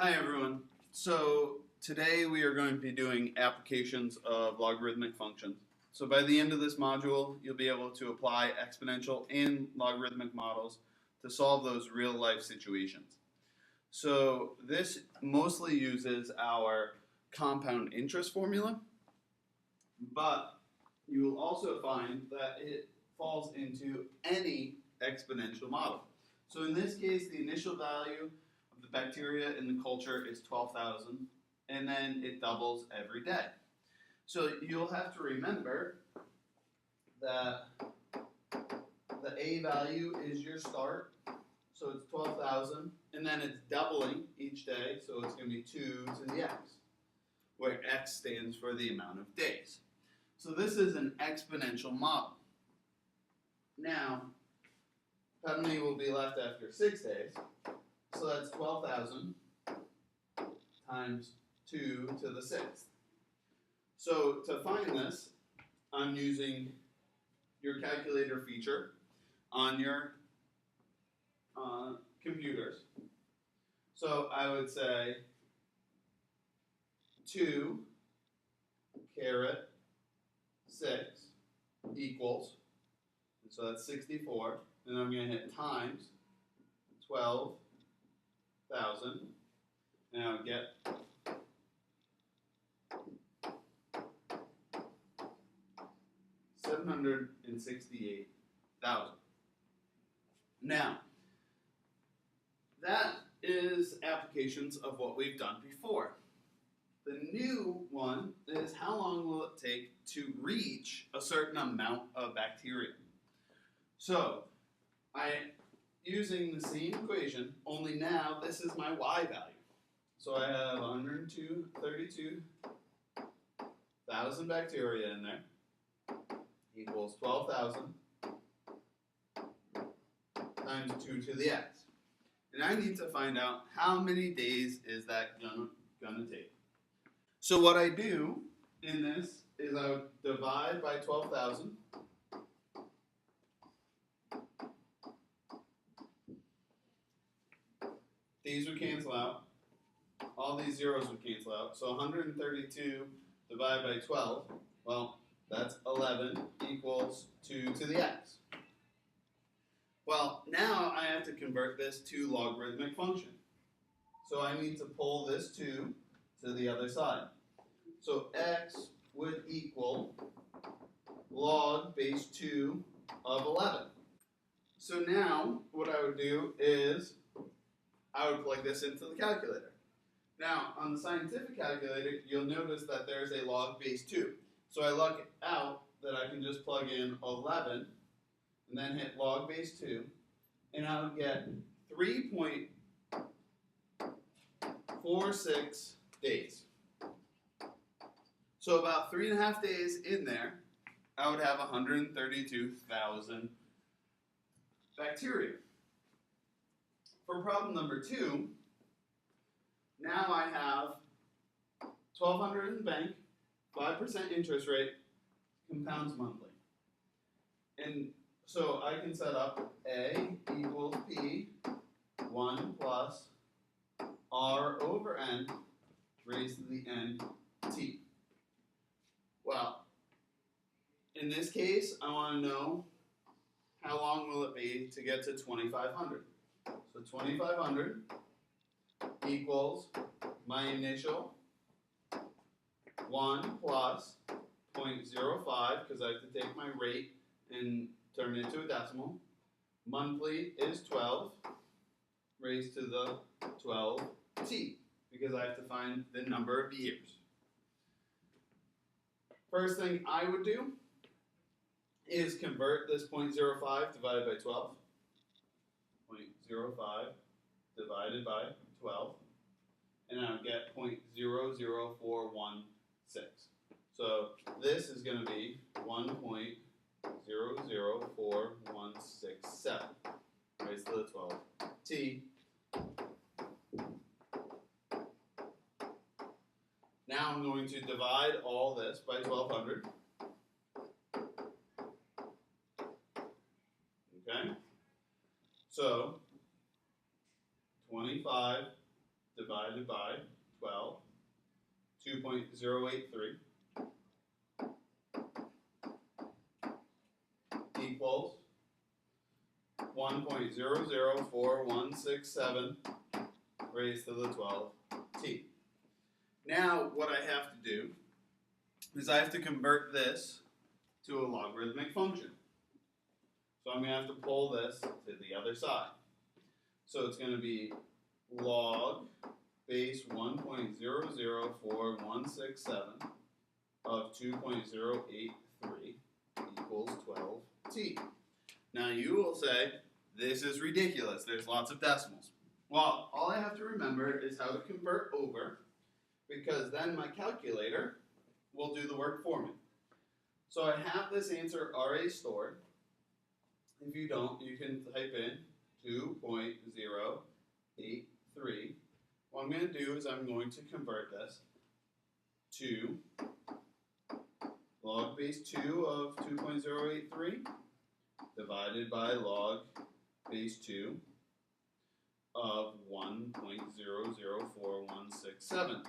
Hi everyone. So today we are going to be doing applications of logarithmic functions. So by the end of this module, you'll be able to apply exponential and logarithmic models to solve those real life situations. So this mostly uses our compound interest formula, but you will also find that it falls into any exponential model. So in this case, the initial value the bacteria in the culture is 12,000, and then it doubles every day. So you'll have to remember that the A value is your start, so it's 12,000, and then it's doubling each day, so it's going to be 2 to the x, where x stands for the amount of days. So this is an exponential model. Now, how many will be left after 6 days? So that's 12,000 times 2 to the 6th. So to find this, I'm using your calculator feature on your computers. So I would say 2 caret 6 equals, and so that's 64, and I'm going to hit times 12,000, and I would get 768,000. Now, that is applications of what we've done before. The new one is how long will it take to reach a certain amount of bacteria. So, using the same equation, only now this is my y value. So I have 132,000 bacteria in there, equals 12,000 times 2 to the x. And I need to find out how many days is that gonna take. So what I do in this is I would divide by 12,000. These would cancel out. All these zeros would cancel out. So 132 divided by 12, well, that's 11 equals 2 to the x. Well, now I have to convert this to logarithmic function. So I need to pull this 2 to the other side. So x would equal log base 2 of 11. So now what I would do is I would plug this into the calculator. Now, on the scientific calculator, you'll notice that there's a log base 2. So I luck out that I can just plug in 11 and then hit log base 2, and I would get 3.46 days. So about 3.5 days in there, I would have 132,000 bacteria. For problem number 2, now I have 1,200 in the bank, 5% interest rate, compounds monthly. And so I can set up A equals P 1 plus R over N raised to the N T. Well, in this case, I want to know how long will it be to get to 2,500. So 2,500 equals my initial 1 plus 0.05, because I have to take my rate and turn it into a decimal. Monthly is 12 raised to the 12t, because I have to find the number of years. First thing I would do is convert this 0.05 divided by 12. 0.05 divided by 12, and I would get 0.00416. So this is going to be 1.004167 raised to the 12t. Now I'm going to divide all this by 1,200. Okay? So 25 divided by 12, 2.083 equals 1.004167 raised to the 12t. Now what I have to do is I have to convert this to a logarithmic function. So I'm going to have to pull this to the other side. So it's going to be log base 1.004167 of 2.083 equals 12t. Now you will say, this is ridiculous. There's lots of decimals. Well, all I have to remember is how to convert over, because then my calculator will do the work for me. So I have this answer already stored. If you don't, you can type in 2.083. What I'm going to do is I'm going to convert this to log base 2 of 2.083 divided by log base 2 of 1.004167.